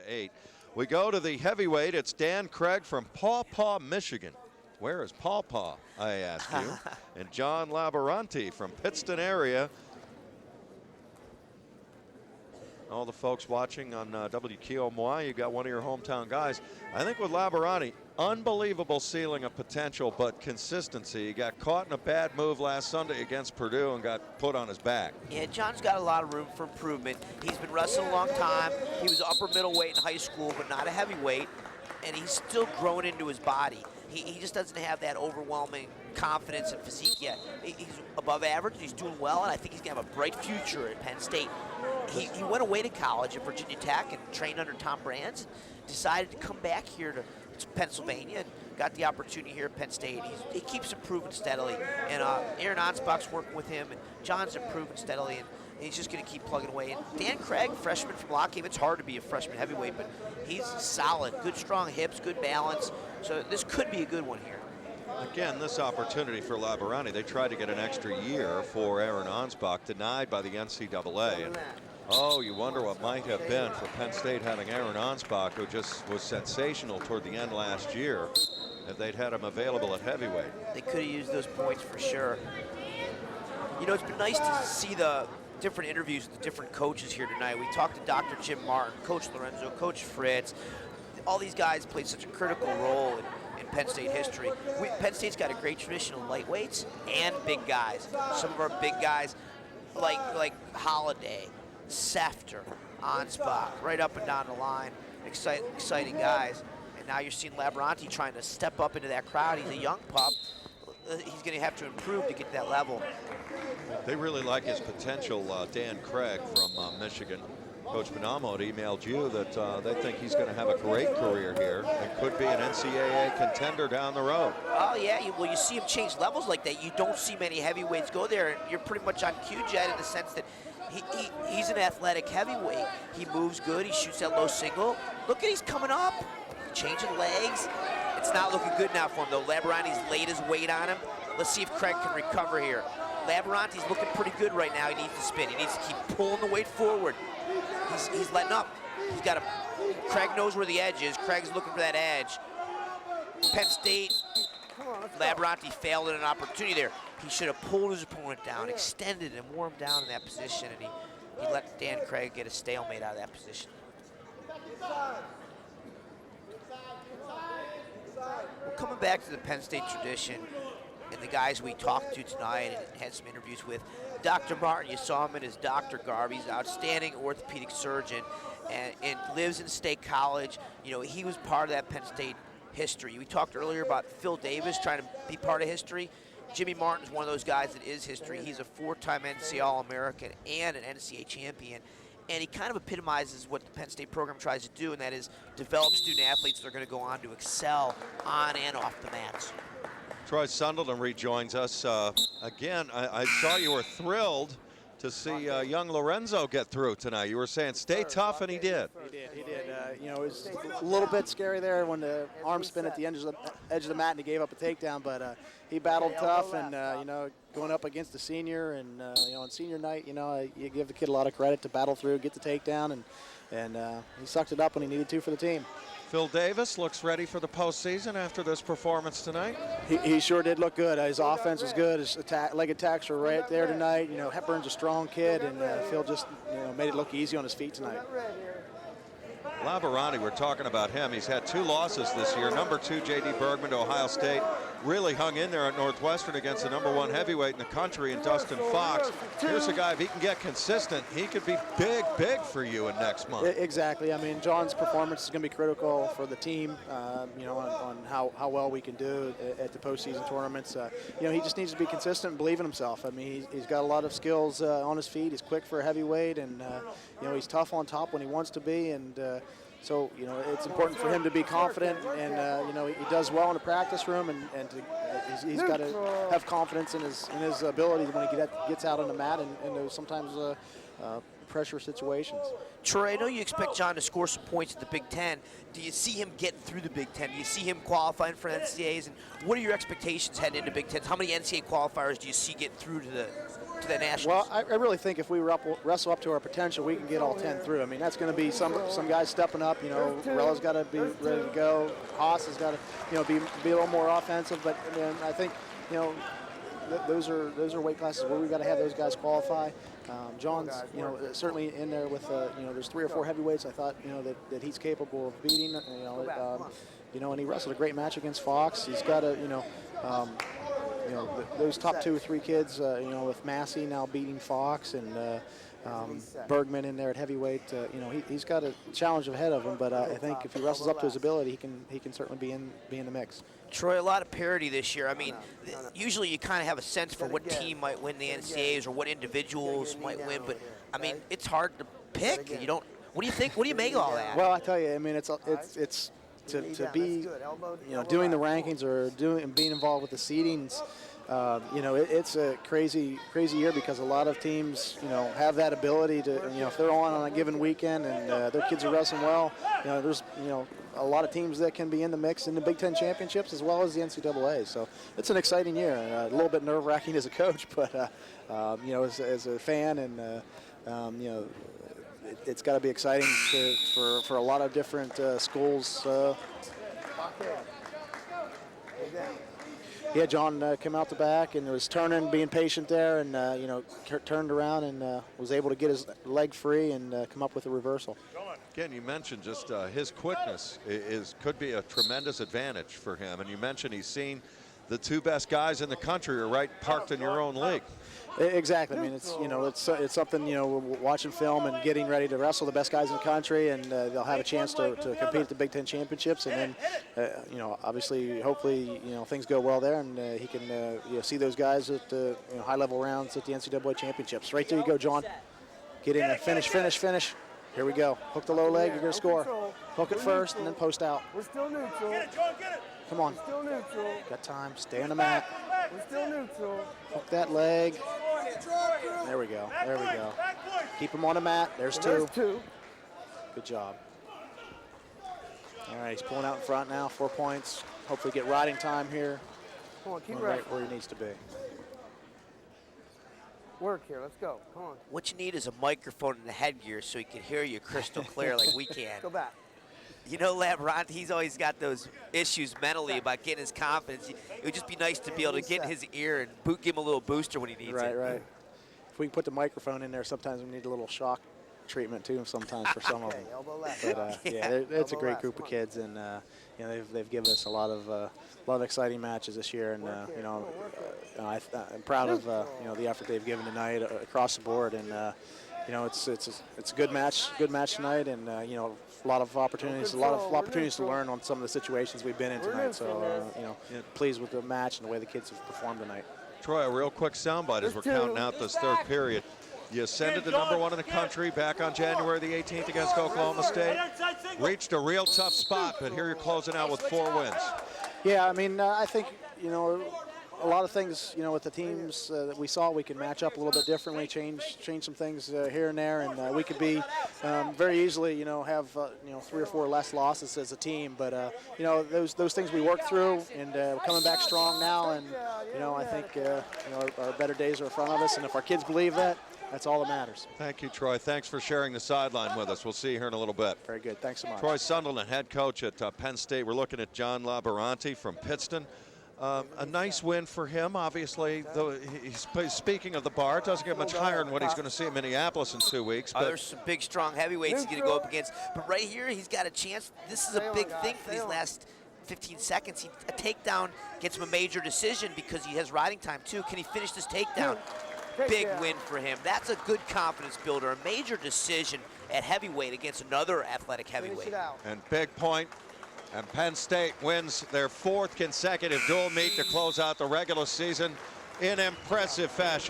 7-8. We go to the heavyweight. It's Dan Craig from Paw Paw, Michigan. Where is Paw Paw, I ask you? And John Laboranti from Pittston area. All the folks watching on WQMY, you got one of your hometown guys. I think with Laboranti, unbelievable ceiling of potential, but consistency. He got caught in a bad move last Sunday against Purdue and got put on his back. Yeah, John's got a lot of room for improvement. He's been wrestling a long time. He was upper middleweight in high school, but not a heavyweight, and he's still growing into his body. He just doesn't have that overwhelming confidence and physique yet. He's above average, he's doing well, and I think he's going to have a bright future at Penn State. He went away to college at Virginia Tech and trained under Tom Brands, and decided to come back here to Pennsylvania and got the opportunity here at Penn State. He keeps improving steadily, and Aaron Ansbach's working with him, and John's improving steadily, and he's just going to keep plugging away. And Dan Craig, freshman from Lockheed, it's hard to be a freshman heavyweight, but he's solid, good strong hips, good balance, so this could be a good one here. Again, this opportunity for Laboranti, they tried to get an extra year for Aaron Ansbach, denied by the NCAA. And, oh, you wonder what might have been for Penn State having Aaron Ansbach, who just was sensational toward the end last year, if they'd had him available at heavyweight. They could have used those points for sure. You know, it's been nice to see the different interviews with the different coaches here tonight. We talked to Dr. Jim Martin, Coach Lorenzo, Coach Fritz. All these guys played such a critical role in Penn State history. Penn State's got a great tradition of lightweights and big guys. Some of our big guys, like Holiday, Sefter, Ansbach, right up and down the line, exciting guys. And now you're seeing Laboranti trying to step up into that crowd. He's a young pup. He's going to have to improve to get to that level. They really like his potential, Dan Craig from Michigan. Coach Benamo had emailed you that they think he's going to have a great career here and could be an NCAA contender down the road. Oh, yeah. You see him change levels like that. You don't see many heavyweights go there. And you're pretty much on cue, Jed, in the sense that he's an athletic heavyweight. He moves good. He shoots that low single. Look at he's coming up, changing legs. It's not looking good now for him, though. Laboranti's laid his weight on him. Let's see if Craig can recover here. Laboranti's looking pretty good right now. He needs to spin. He needs to keep pulling the weight forward. He's letting up. He's got Craig knows where the edge is. Craig's looking for that edge. Penn State, Laboranti failed at an opportunity there. He should have pulled his opponent down, extended and wore him down in that position, and he let Dan Craig get a stalemate out of that position. We're coming back to the Penn State tradition and the guys we talked to tonight and had some interviews with. Dr. Martin, you saw him in his doctor garb. He's an outstanding orthopedic surgeon and lives in State College. You know, he was part of that Penn State history. We talked earlier about Phil Davis trying to be part of history. Jimmy Martin's one of those guys that is history. He's a 4-time NCAA All-American and an NCAA champion. And he kind of epitomizes what the Penn State program tries to do, and that is develop student athletes that are going to go on to excel on and off the mats. Troy Sunderland rejoins us. Again, I saw you were thrilled to see young Lorenzo get through tonight. You were saying stay tough, and he did. He did. You know, it was a little bit scary there when the arm spin at the edge of the mat and he gave up a takedown, but he battled tough, and you know, going up against the senior, and you know, on senior night, you know, you give the kid a lot of credit to battle through, get the takedown, and he sucked it up when he needed to for the team. Phil Davis looks ready for the postseason after this performance tonight. He sure did look good. His offense was good. His leg attacks were right there tonight. You know, Hepburn's a strong kid, and Phil just made it look easy on his feet tonight. Laboranti, we're talking about him. He's had 2 losses this year. Number 2, J.D. Bergman to Ohio State. Really hung in there at Northwestern against the number 1 heavyweight in the country in Dustin Fox. Here's a guy, if he can get consistent, he could be big for you in next month. Exactly. I mean, John's performance is going to be critical for the team, you know, on how well we can do at the postseason tournaments. You know, he just needs to be consistent and believe in himself. I mean, he's got a lot of skills on his feet. He's quick for a heavyweight, and, you know, he's tough on top when he wants to be, and so, you know, it's important for him to be confident, and you know, he does well in the practice room, and he's got to have confidence in his ability when he gets out on the mat and those sometimes pressure situations. Troy, I know you expect John to score some points at the Big Ten. Do you see him getting through the Big Ten? Do you see him qualifying for NCAAs? And what are your expectations heading into Big Ten? How many NCAA qualifiers do you see get through to the to the Nationals? Well, I really think if we wrestle up to our potential, we can get all 10 through. I mean, that's going to be some guys stepping up. You know, Rella's got to be ready to go. Haas has got to, you know, be a little more offensive. But I think, you know, those are weight classes where we've got to have those guys qualify. John's, you know, certainly in there with, you know, there's 3 or 4 heavyweights I thought, you know, that he's capable of beating. You know, and he wrestled a great match against Fox. He's got a, you know, those top 2 or 3 kids, you know, with Massey now beating Fox and Bergman in there at heavyweight. You know, he's got a challenge ahead of him, but I think if he wrestles up to his ability, he can certainly be in the mix. Troy, a lot of parity this year. I mean, usually you kind of have a sense for what team might win the NCAAs or what individuals might win, but I mean, it's hard to pick. You don't. What do you think? What do you make of all that? Well, I tell you, I mean, it's to be, you know, doing the rankings or being involved with the seedings. You know, it's a crazy year because a lot of teams, you know, have that ability to, you know, if they're on a given weekend and their kids are wrestling well, you know, there's, you know, a lot of teams that can be in the mix in the Big Ten championships as well as the NCAA. So it's an exciting year and a little bit nerve-wracking as a coach, but you know, as a fan and you know, it's got to be exciting for a lot of different schools. Yeah, John came out the back and was turning, being patient there, and you know, turned around and was able to get his leg free and come up with a reversal. Again, you mentioned just his quickness could be a tremendous advantage for him, and you mentioned he's seen the 2 best guys in the country are right parked in your own league. Exactly. I mean, it's, you know, it's something, you know, watching film and getting ready to wrestle the best guys in the country, and they'll have a chance to compete at the Big Ten championships, and then, you know, obviously, hopefully, you know, things go well there, and he can, you know, see those guys at the, you know, high-level rounds at the NCAA championships. Right there you go, John. Get in there. Finish. Here we go. Hook the low leg. You're going to score. Hook it first, and then post out. We're still neutral. Get it, John, get it. Come on. We're still neutral. Got time. Stay on the mat. We're still neutral. Hook that leg. There we go. There we go. Keep him on the mat. There's 2. There's 2. Good job. All right, he's pulling out in front now. 4 points. Hopefully get riding time here. Come on, keep right where he needs to be. Work here. Let's go. Come on. What you need is a microphone and a headgear so he can hear you crystal clear like we can. Go back. You know, Laboranti, he's always got those issues mentally about getting his confidence. It would just be nice to be able to get in his ear and give him a little booster when he needs it. Right. If we can put the microphone in there, sometimes we need a little shock treatment too. Sometimes for some of them. Elbow left. But yeah, it's a great group of kids, and you know, they've given us a lot of exciting matches this year, and you know, I'm proud of you know, the effort they've given tonight across the board, and you know, it's a good match tonight, and you know, a lot of opportunities to learn on some of the situations we've been in tonight. So you know, pleased with the match and the way the kids have performed tonight. Troy, a real quick soundbite as we're counting out this 3rd period. You ascended to #1 in the country back on January the 18th against Oklahoma State. Reached a real tough spot, but here you're closing out with 4 wins. Yeah, I mean, I think, you know, a lot of things, you know, with the teams that we saw, we can match up a little bit differently, change some things here and there, and we could be very easily, you know, have you know, 3 or 4 less losses as a team. But you know, those things we worked through, and we're coming back strong now, and you know, I think you know, our better days are in front of us, and if our kids believe that, that's all that matters. Thank you, Troy. Thanks for sharing the sideline with us. We'll see you here in a little bit. Very good. Thanks so much. Troy Sunderland, head coach at Penn State. We're looking at John Laboranti from Pittston. A nice win for him, obviously. Though he's speaking of the bar, it doesn't get much higher than what he's going to see in Minneapolis in 2 weeks. But there's some big, strong heavyweights he's going to go up against. But right here, he's got a chance. This is a big thing for these last 15 seconds. A takedown gets him a major decision because he has riding time, too. Can he finish this takedown? Big win for him. That's a good confidence builder. A major decision at heavyweight against another athletic heavyweight. And big point. And Penn State wins their 4th consecutive dual meet to close out the regular season in impressive fashion.